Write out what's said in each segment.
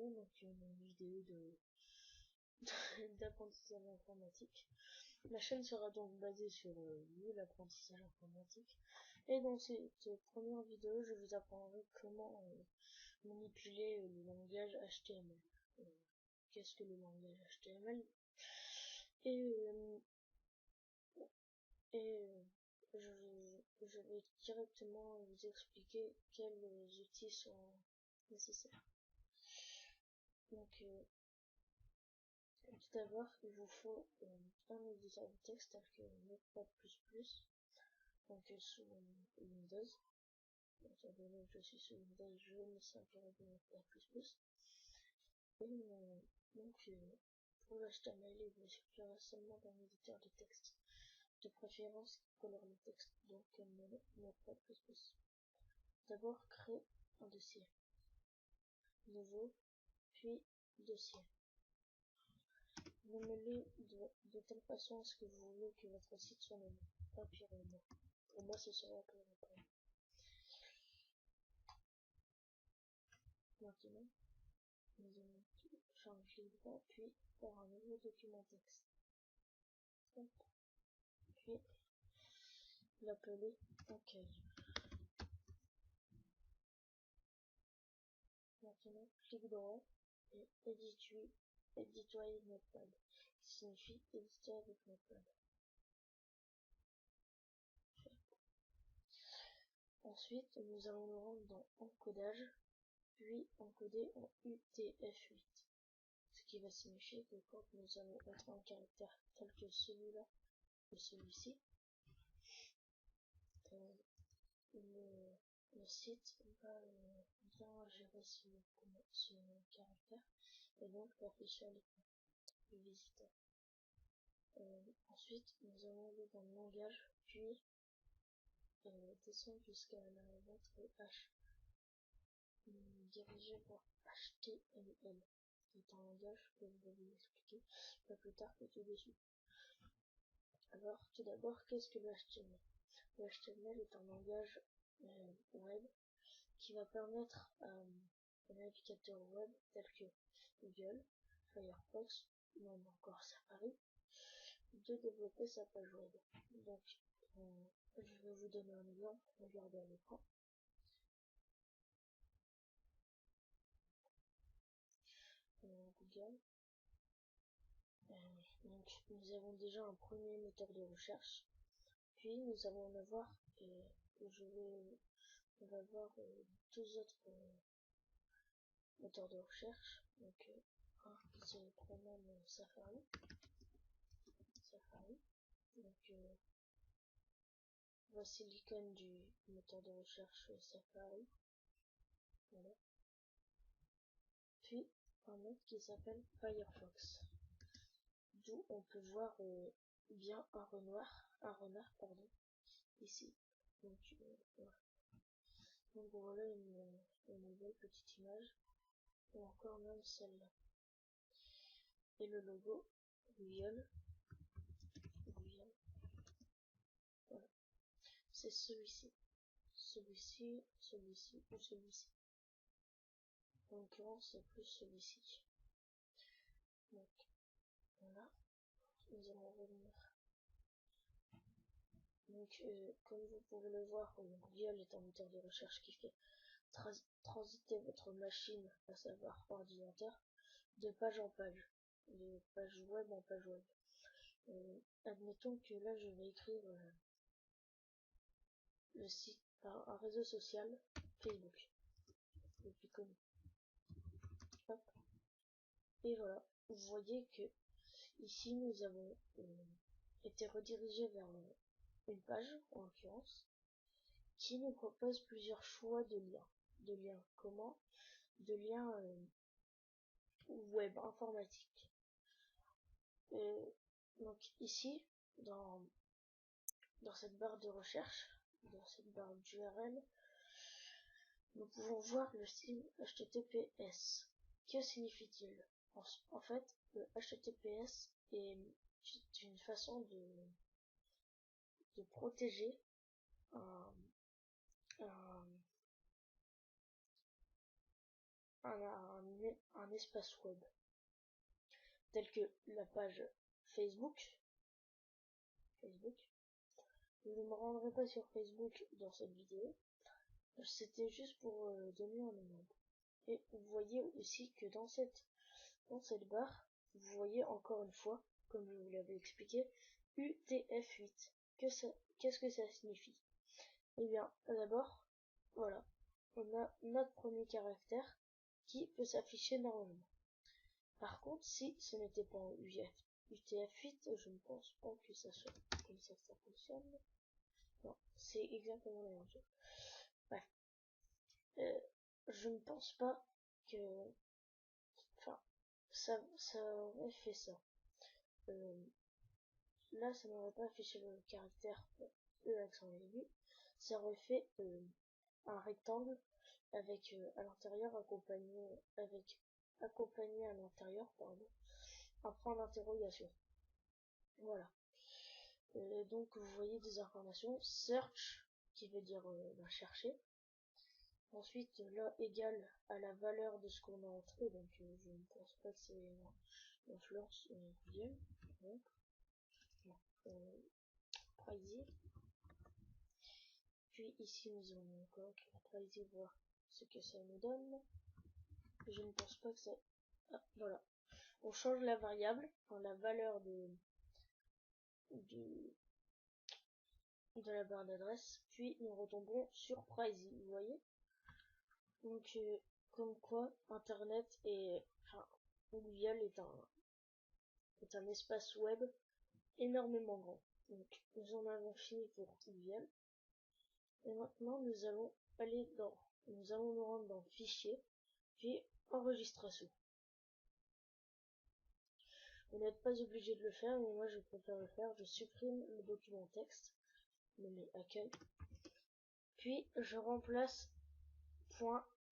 vidéo, donc une vidéo d'apprentissage informatique. La chaîne sera donc basée sur l'apprentissage informatique. Et dans cette première vidéo, je vous apprendrai comment manipuler le langage HTML. Qu'est-ce que le langage HTML? Je vais directement vous expliquer quels outils sont nécessaires. Donc, tout d'abord, il vous faut un éditeur de texte tel que Notepad++, donc sous Windows. Étant donné que je suis sous Windows, je me servirai de Notepad++. Et donc, pour le HTML, il vous suffira seulement d'un éditeur de texte, de préférence qui colore le texte, donc Notepad++. D'abord, créez un dossier. Nouveau, puis dossier. Nommez-le de telle façon à ce que vous voulez que votre site soit nommé. Pas pire ou moins. Pour moi, ce sera pire ou moins. Maintenant, nous allons changer le droit, puis faire un nouveau document texte. Puis l'appeler accueil. Maintenant, clic droit et éditoyer Notepad, qui signifie éditer avec Notepad. Ensuite, nous allons nous rendre dans encodage, puis encoder en UTF-8. Ce qui va signifier que quand nous allons mettre un caractère tel que celui-là ou celui-ci, le site va bien gérer ce caractère et donc l'afficher à l'écran du visiteur. Ensuite, nous allons aller dans le langage, puis descendre jusqu'à la lettre H, diriger vers HTML, qui est un langage que je vais vous expliquer pas plus tard que tout de suite. Alors, tout d'abord, qu'est-ce que le HTML? Le HTML est un langage web qui va permettre à un navigateur web tel que Google, Firefox ou même encore Safari de développer sa page web. Donc, je vais vous donner un exemple. Regardez à l'écran. Google. Donc, nous avons déjà un premier moteur de recherche. Puis, nous allons en avoir, on va voir deux autres moteurs de recherche. Donc, un qui se prénomme Safari. Donc, voici l'icône du moteur de recherche Safari. Voilà. Puis, un autre qui s'appelle Firefox. D'où on peut voir bien un renard, ici. Donc, voilà. Donc voilà une belle petite image, ou encore même celle-là. Et le logo, Google. Voilà. C'est celui-ci. Celui-ci ou celui-ci. En l'occurrence, c'est plus celui-ci. Donc, voilà. Nous allons revenir. Donc, comme vous pouvez le voir, Google est un moteur de recherche qui fait transiter votre machine, à savoir ordinateur, de page en page, de page web en page web. Admettons que là je vais écrire le site par un réseau social, Facebook, le plus connu. Hop. Et voilà, vous voyez que ici nous avons été redirigés vers une page, en l'occurrence, qui nous propose plusieurs choix de liens. De liens comment? De liens web informatique. Donc ici, dans cette barre de recherche, dans cette barre d'URL, nous pouvons voir le signe HTTPS. Que signifie-t-il? En fait, le HTTPS est une façon de protéger un espace web tel que la page Facebook. Je ne me rendrai pas sur Facebook dans cette vidéo. C'était juste pour donner un exemple. Et vous voyez aussi que dans cette barre, vous voyez encore une fois, comme je vous l'avais expliqué, UTF-8. Qu'est-ce que ça signifie? Eh bien, d'abord, voilà, on a notre premier caractère qui peut s'afficher normalement. Par contre, si ce n'était pas en UTF-8, je ne pense pas que ça soit comme ça que ça fonctionne. Non, c'est exactement la même chose. Bref. Je ne pense pas que... Enfin, ça aurait fait ça. Là, ça n'aurait pas affiché le caractère E accent aigu. Ça aurait fait un rectangle avec à l'intérieur accompagné à l'intérieur, pardon, un point d'interrogation. Voilà. Donc vous voyez des informations. Search, qui veut dire chercher. Ensuite, là égal à la valeur de ce qu'on a entré, donc je ne pense pas que c'est une influence visuelle. Donc, prizy. Puis ici nous allons encore prizy voir ce que ça nous donne. Je ne pense pas que ça... Ah, voilà. On change la variable, enfin la valeur de la barre d'adresse, puis nous retombons sur prizy, vous voyez. Donc comme quoi internet Google est un espace web énormément grand. Donc nous en avons fini pour Google. Et maintenant nous allons nous rendre dans fichier, puis enregistration. Vous n'êtes pas obligé de le faire, mais moi je préfère le faire. Je supprime le document texte, nommé accueil, puis je remplace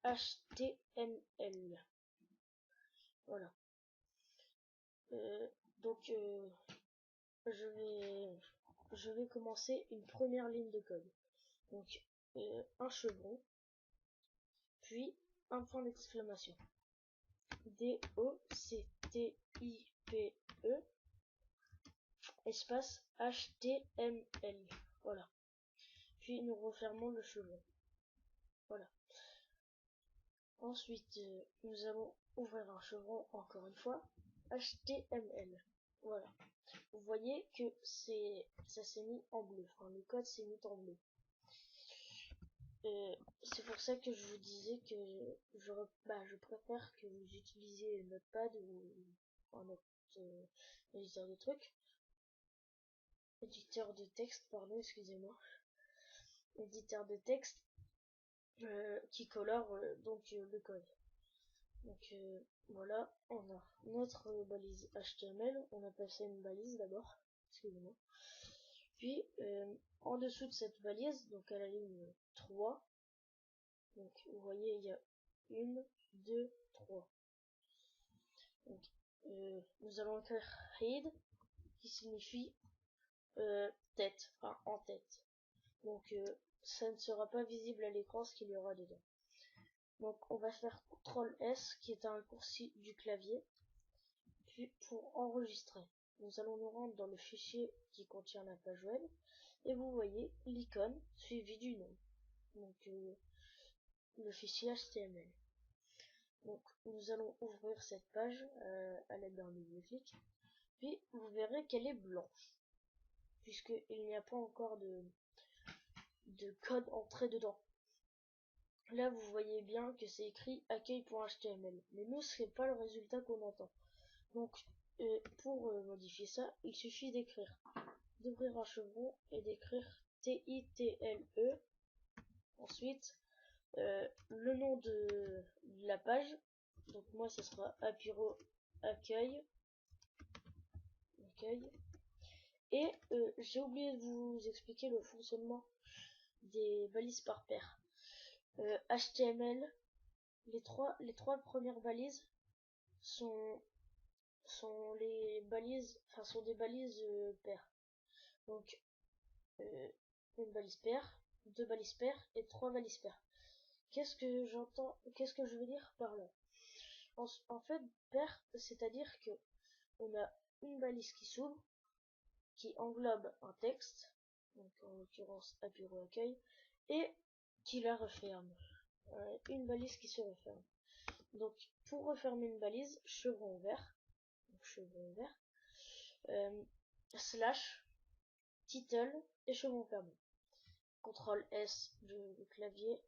.html. Voilà. Donc je vais commencer une première ligne de code. Donc un chevron, puis un point d'exclamation. DOCTIPE espace HTML. Voilà. Puis nous refermons le chevron. Voilà. Ensuite, nous allons ouvrir un chevron encore une fois. HTML. Voilà. Vous voyez que ça s'est mis en bleu. Enfin, le code s'est mis en bleu. C'est pour ça que je vous disais que je préfère que vous utilisiez Notepad ou un autre éditeur de trucs. Éditeur de texte, pardon, excusez-moi. Éditeur de texte qui colore le code. Donc voilà, on a notre balise HTML, on appelle ça une balise d'abord, excusez-moi. Puis en dessous de cette balise, donc à la ligne 3, donc vous voyez il y a 1, 2, 3. Donc nous allons écrire head qui signifie tête, enfin en tête. Donc ça ne sera pas visible à l'écran ce qu'il y aura dedans. Donc on va faire CTRL S qui est un raccourci du clavier. Puis pour enregistrer, nous allons nous rendre dans le fichier qui contient la page web. Et vous voyez l'icône suivie du nom. Donc le fichier HTML. Donc nous allons ouvrir cette page à l'aide d'un double clic. Puis vous verrez qu'elle est blanche. Puisqu'il n'y a pas encore de code entré dedans. Là, vous voyez bien que c'est écrit accueil.html. Mais nous, ce n'est pas le résultat qu'on entend. Donc, pour modifier ça, il suffit d'ouvrir un chevron et d'écrire TITLE. Ensuite, le nom de la page. Donc, moi, ce sera Apiro accueil. Et j'ai oublié de vous expliquer le fonctionnement des balises par paire. HTML, les trois premières balises sont des balises paires. Donc une balise paire, deux balises paires et trois balises paires. Qu'est-ce que je veux dire par là? en fait, paire, c'est-à-dire que on a une balise qui s'ouvre, qui englobe un texte, donc en l'occurrence apéro accueil, et qui la referme. Une balise qui se referme. Donc pour refermer une balise, chevron ouvert, slash, title et chevron fermé. CTRL S de clavier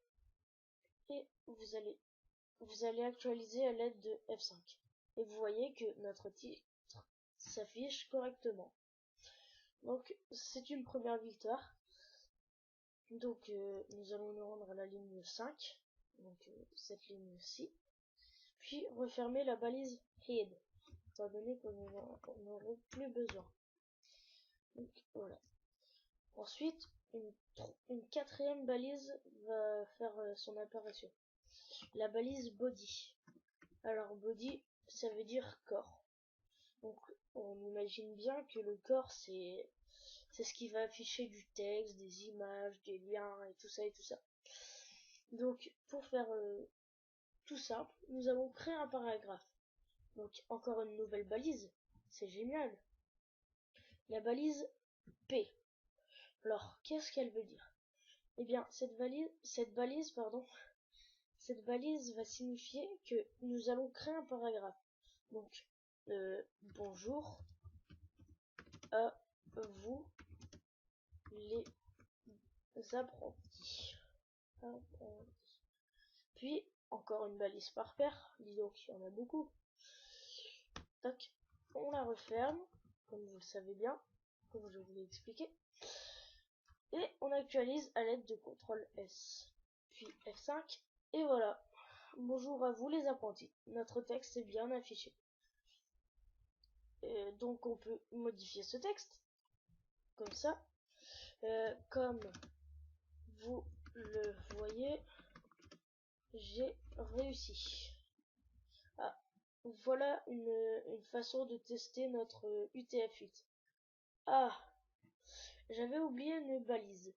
et vous allez actualiser à l'aide de F5. Et vous voyez que notre titre s'affiche correctement. Donc c'est une première victoire. Donc nous allons nous rendre à la ligne 5, donc cette ligne-ci, puis refermer la balise head, étant donné qu'on n'en aurait plus besoin. Donc voilà. Ensuite, une quatrième balise va faire son apparition. La balise body. Alors body, ça veut dire corps. Donc on imagine bien que le corps c'est ce qui va afficher du texte, des images, des liens et tout ça et tout ça. Donc pour faire tout simple, nous allons créer un paragraphe. Donc encore une nouvelle balise, c'est génial. La balise P. Alors qu'est-ce qu'elle veut dire? Eh bien cette balise va signifier que nous allons créer un paragraphe. Donc bonjour à vous les apprentis. Puis encore une balise par paire, dis donc il y en a beaucoup. Tac, on la referme, comme vous le savez bien, comme je vous l'ai expliqué. Et on actualise à l'aide de CTRL S, puis F5, et voilà. Bonjour à vous les apprentis, notre texte est bien affiché. Donc on peut modifier ce texte, comme ça. Comme vous le voyez, j'ai réussi. Ah, voilà une façon de tester notre UTF-8. Ah, j'avais oublié une balise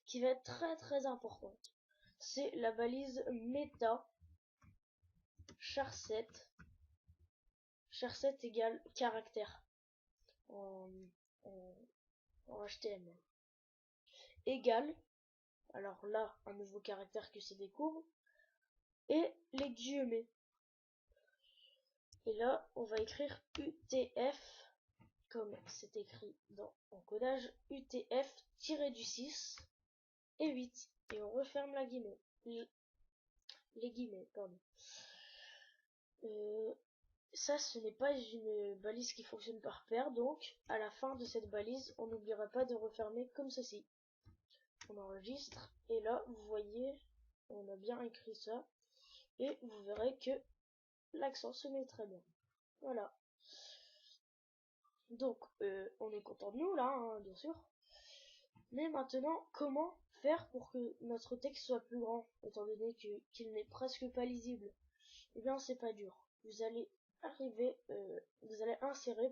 qui va être très très importante. C'est la balise meta char7 égale caractère en HTML égale, alors là un nouveau caractère que se découvre, et les guillemets. Et là on va écrire UTF comme c'est écrit dans encodage, UTF-6 et 8, et on referme la guillemets, les guillemets, pardon. Ça, ce n'est pas une balise qui fonctionne par paire, donc à la fin de cette balise, on n'oubliera pas de refermer comme ceci. On enregistre, et là, vous voyez, on a bien écrit ça, et vous verrez que l'accent se met très bien. Voilà. Donc, on est content de nous, là, hein, bien sûr. Mais maintenant, comment faire pour que notre texte soit plus grand, étant donné qu'il n'est presque pas lisible? Eh bien, c'est pas dur. Vous allez insérer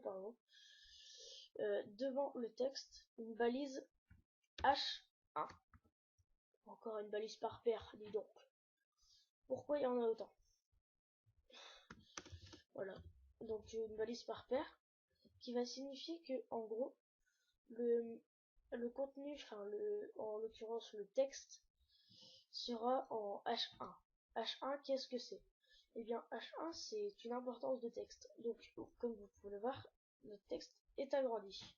devant le texte une balise H1. Encore une balise par paire, dis donc. Pourquoi il y en a autant? Voilà. Donc une balise par paire qui va signifier que en gros le contenu, en l'occurrence le texte, sera en H1. H1, qu'est-ce que c'est? Eh bien, H1, c'est une importance de texte. Donc, comme vous pouvez le voir, le texte est agrandi.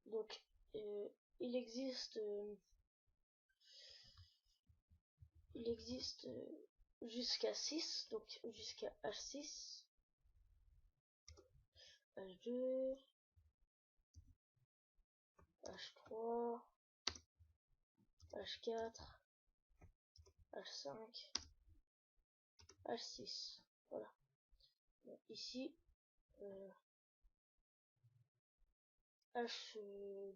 Donc, il existe jusqu'à 6, donc jusqu'à H6, H2, H3, H4, H5, H6. Voilà. Donc, ici, H2,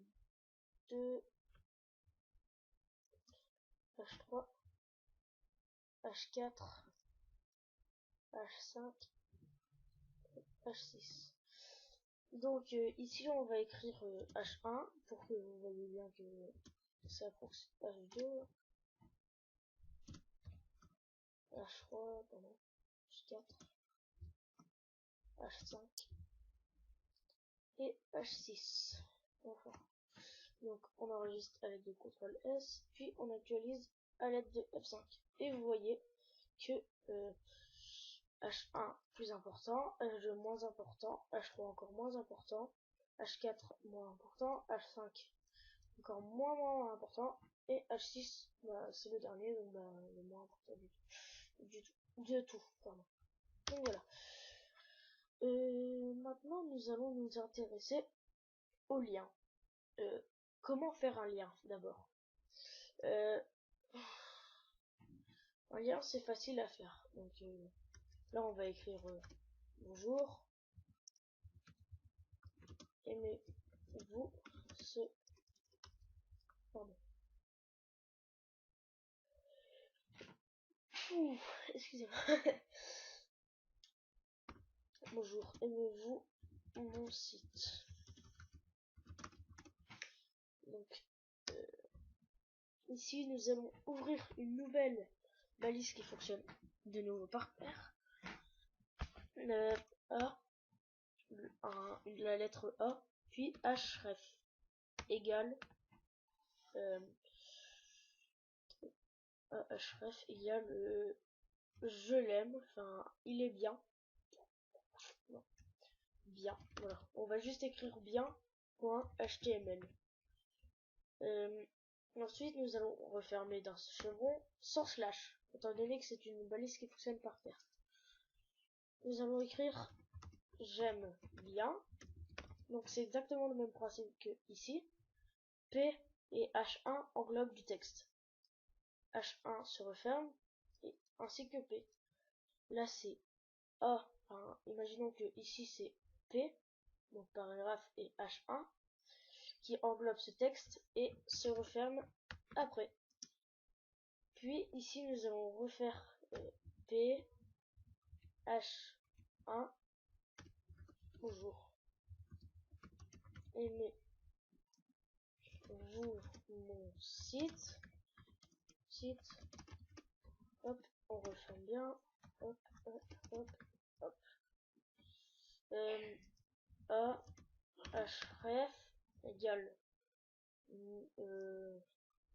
H3, H4, H5, H6. Donc ici on va écrire H1 pour que vous voyez bien que ça fonctionne. H2, H3, pardon, H4, H5 et H6. Enfin. Donc on enregistre à l'aide de CTRL S, puis on actualise à l'aide de F5. Et vous voyez que H1 plus important, H2 moins important, H3 encore moins important, H4 moins important, H5 encore moins important, et H6 c'est le dernier, donc le moins important de tout. Pardon. Donc voilà. Maintenant nous allons nous intéresser aux liens. Comment faire un lien d'abord? Un lien c'est facile à faire. Donc là on va écrire bonjour, aimez-vous ce... Pardon. Excusez-moi. Bonjour, aimez-vous mon site? Donc ici nous allons ouvrir une nouvelle balise qui fonctionne de nouveau par paire. La lettre A, puis href égale href égale je l'aime, enfin il est bien. Non. Bien, voilà. On va juste écrire bien.html. Ensuite, nous allons refermer dans ce chevron sans slash, étant donné que c'est une balise qui fonctionne par paire. Nous allons écrire j'aime bien. Donc c'est exactement le même principe que ici. P et H1 englobent du texte. H1 se referme, et ainsi que P. Là c'est A, enfin, imaginons que ici c'est P, donc paragraphe et H1, qui englobe ce texte et se referme après. Puis ici nous allons refaire P, H1, bonjour. Aimez-vous mon site? Hop, on referme bien. Hop, hop, hop, hop. A, href égale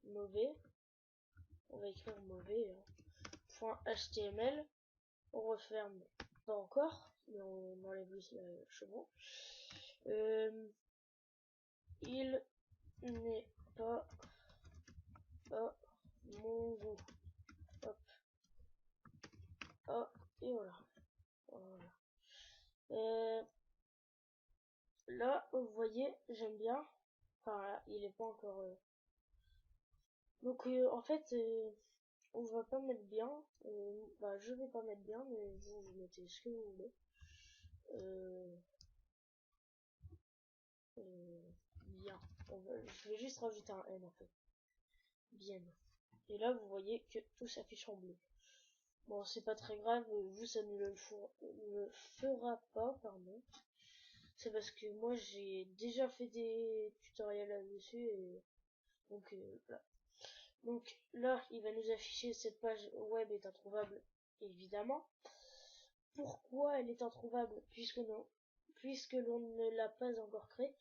mauvais. On va écrire mauvais. Point .html. On referme pas encore, mais on enlève le chevron. Il n'est pas à mon goût. Hop. Ah, et voilà. Là, vous voyez, j'aime bien. Enfin, là, il est pas encore... Donc, en fait, on va pas mettre bien. Je vais pas mettre bien, mais vous mettez ce que vous voulez. Bien. Je vais juste rajouter un N, en fait. Bien. Et là, vous voyez que tout s'affiche en bleu. Bon, c'est pas très grave, vous, ça ne le fera pas, pardon. C'est parce que moi, j'ai déjà fait des tutoriels là-dessus, et donc, voilà. Donc, là, il va nous afficher cette page web est introuvable, évidemment. Pourquoi elle est introuvable? Puisque l'on ne l'a pas encore créée.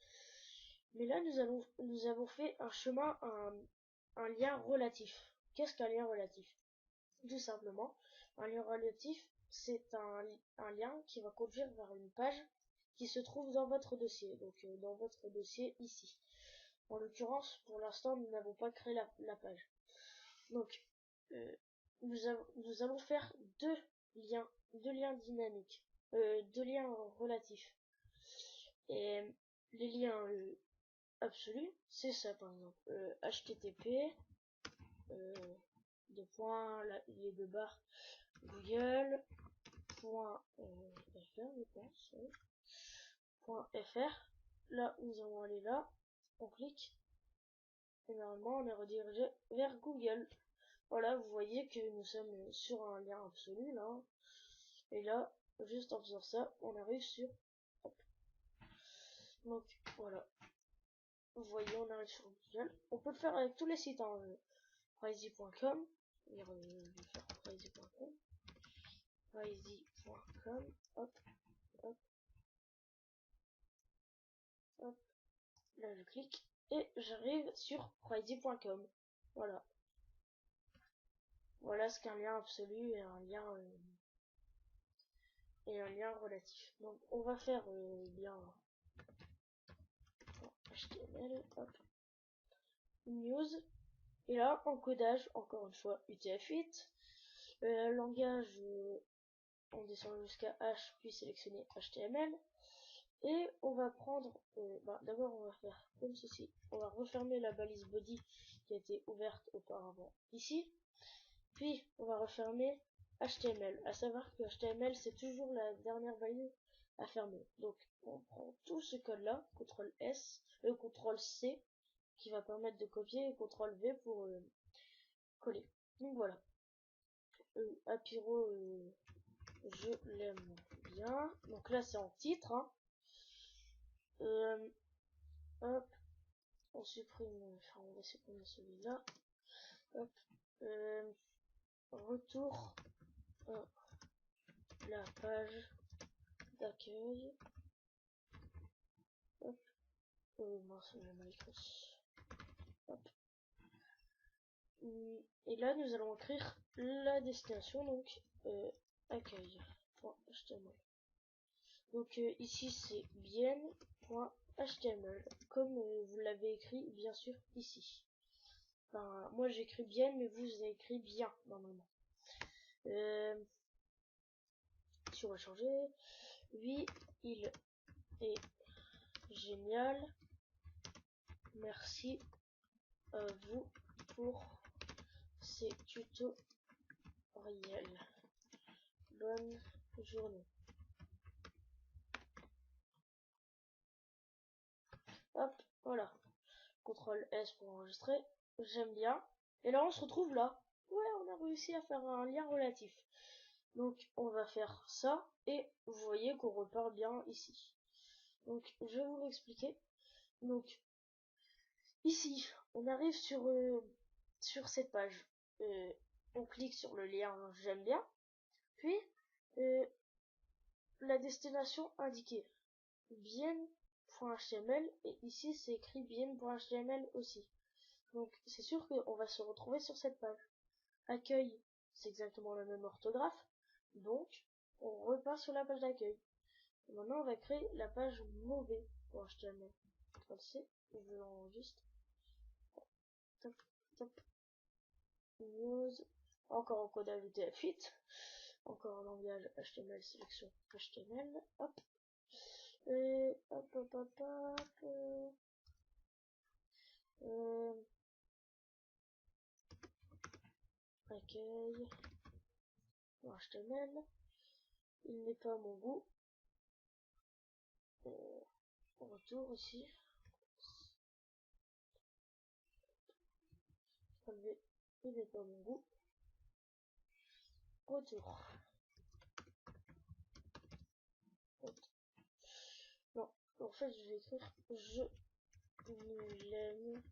Mais là, nous avons fait un chemin, un lien relatif. Qu'est-ce qu'un lien relatif? Tout simplement, un lien relatif, c'est un lien qui va conduire vers une page qui se trouve dans votre dossier, donc dans votre dossier ici. En l'occurrence, pour l'instant, nous n'avons pas créé la page. Donc, nous allons faire deux liens dynamiques, deux liens relatifs. Et les liens absolus, c'est ça par exemple, http, deux points, les deux barres, google.fr, je pense, .fr. Là, nous allons aller là, on clique, et normalement on est redirigé vers Google. Voilà, vous voyez que nous sommes sur un lien absolu là, et là, juste en faisant ça, on arrive sur... Hop. Donc voilà, vous voyez, on arrive sur Google. On peut le faire avec tous les sites, hein. Pricey.com, je vais faire Pricey.com, Pricey.com, .com, hop, hop, hop, là je clique, et j'arrive sur Pricey.com, voilà. Voilà ce qu'un lien absolu et un lien relatif. Donc on va faire bien HTML, hop, news, et là encodage, encore une fois UTF-8, langage, on descend jusqu'à H puis sélectionner HTML, et on va prendre, d'abord on va faire comme ceci, on va refermer la balise body qui a été ouverte auparavant ici, puis on va refermer HTML, à savoir que HTML c'est toujours la dernière balise à fermer. Donc on prend tout ce code là, CTRL C qui va permettre de copier et CTRL V pour coller. Donc voilà. Apiro, je l'aime bien. Donc là c'est en titre. Hein. Hop, on supprime, enfin on va supprimer celui-là. Hop, retour la page d'accueil. Hop, mince, j'ai mal écrit. Hop. Et là nous allons écrire la destination, donc accueil.html. Donc ici c'est bien.html, comme vous l'avez écrit bien sûr ici. Enfin, moi j'écris bien, mais vous avez écrit bien normalement. Si on va changer, oui, il est génial. Merci à vous pour ces tutoriels. Bonne journée. Hop, voilà. CTRL S pour enregistrer. J'aime bien. Et là, on se retrouve là. Ouais, on a réussi à faire un lien relatif. Donc, on va faire ça. Et vous voyez qu'on repart bien ici. Donc, je vais vous l'expliquer. Donc, ici, on arrive sur cette page. On clique sur le lien j'aime bien. Puis, la destination indiquée. bien.html, et ici c'est écrit bien.html aussi. Donc c'est sûr qu'on va se retrouver sur cette page. Accueil, c'est exactement la même orthographe, donc on repart sur la page d'accueil. Maintenant on va créer la page mauvais.html. CTRL-C, je l'enregistre. Top, top. News, encore en codage UTF-8, encore en langage HTML, sélection HTML, hop. Et hop, hop, hop, hop. Accueil. HTML. Il n'est pas à mon goût. Retour ici. Il n'est pas à mon goût. Retour. Non, en fait je vais écrire je ne l'aime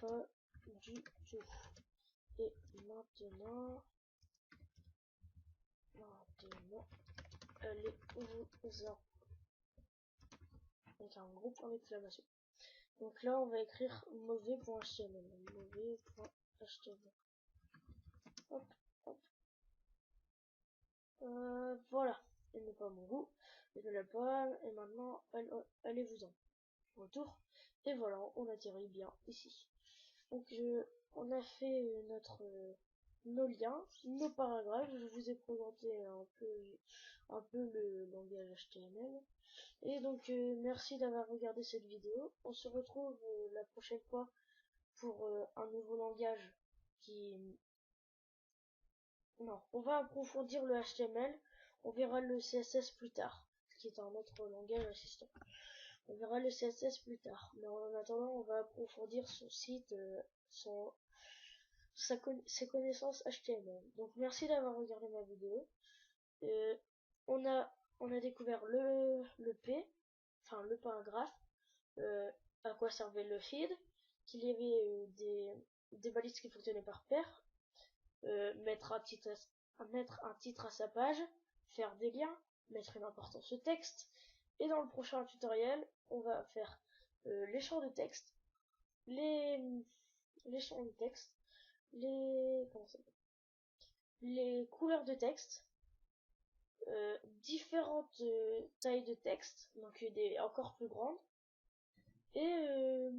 pas du tout. Et maintenant, allez-vous-en. Avec un gros point d'exclamation. Donc là, on va écrire mauvais.html. Mauvais.html. Hop, hop. Voilà. Elle n'est pas à mon goût. Je ne l'aime pas. Et maintenant, allez-vous-en. Retour. Et voilà, on atterrit bien ici. Donc, on a fait nos liens, nos paragraphes. Je vous ai présenté un peu le langage HTML. Et donc merci d'avoir regardé cette vidéo. On se retrouve la prochaine fois pour un nouveau langage Non, on va approfondir le HTML. On verra le CSS plus tard, qui est un autre langage assistant. On verra le CSS plus tard. Mais en attendant, on va approfondir son site, ses connaissances HTML. Donc merci d'avoir regardé ma vidéo. On a découvert le P, enfin le paragraphe, à quoi servait le feed, qu'il y avait des balises qui fonctionnaient par paire, mettre un titre à sa page, faire des liens, mettre une importance au texte. Et dans le prochain tutoriel, on va faire les champs de texte, les champs de texte, les couleurs de texte, différentes tailles de texte, donc des encore plus grandes, et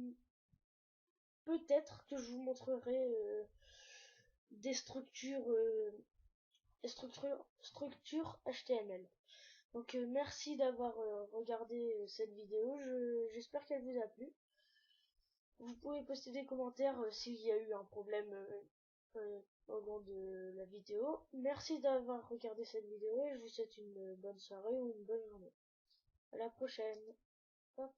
peut-être que je vous montrerai des structures HTML. Donc merci d'avoir regardé cette vidéo, j'espère qu'elle vous a plu. Vous pouvez poster des commentaires s'il y a eu un problème au long de la vidéo. Merci d'avoir regardé cette vidéo et je vous souhaite une bonne soirée ou une bonne journée. À la prochaine. Hop.